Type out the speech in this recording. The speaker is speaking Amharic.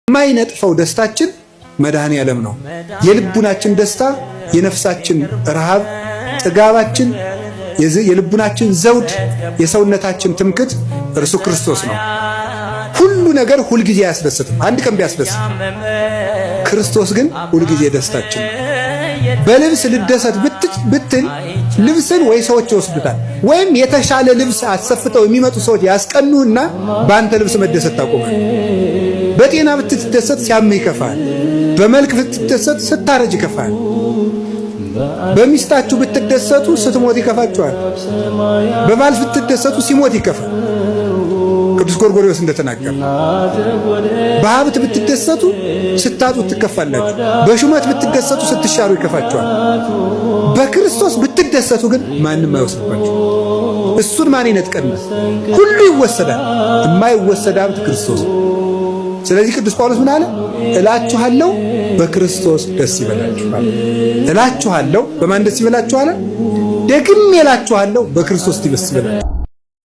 የማይነጥፈው ደስታችን መድኃኔ ዓለም ነው። የልቡናችን ደስታ፣ የነፍሳችን ረሃብ፣ ጥጋባችን፣ የልቡናችን ዘውድ፣ የሰውነታችን ትምክት እርሱ ክርስቶስ ነው። ሁሉ ነገር ሁልጊዜ አያስደስትም። አንድ ቀን ቢያስደስት፣ ክርስቶስ ግን ሁልጊዜ ደስታችን ነው። በልብስ ልደሰት ብትል ልብስን ወይ ሰዎች ይወስዱታል፣ ወይም የተሻለ ልብስ አሰፍተው የሚመጡ ሰዎች ያስቀኑና በአንተ ልብስ መደሰት ታቆማል። በጤና ብትደሰት ሲያምህ ይከፋል። በመልክ ብትደሰት ስታረጅ ይከፋል። በሚስታችሁ ብትደሰቱ ስትሞት ይከፋችኋል። በባል ብትደሰቱ ሲሞት ይከፋል። ቅዱስ ጎርጎርዮስ እንደተናገረ በሀብት ብትደሰቱ ስታጡት ትከፋላችሁ። በሹመት ብትደሰቱ ስትሻሩ ይከፋችኋል። በክርስቶስ ብትደሰቱ ግን ማንም አይወስድባችሁ። እሱን ማን ይነጥቀናል? ሁሉ ይወሰዳል። የማይወሰድ ሀብት ክርስቶስ። ስለዚህ ቅዱስ ጳውሎስ ምን አለ? እላችኋለሁ በክርስቶስ ደስ ይበላችሁ። እላችኋለሁ በማን ደስ ይበላችሁ አለ? ደግሜ እላችኋለሁ በክርስቶስ ደስ ይበላችሁ።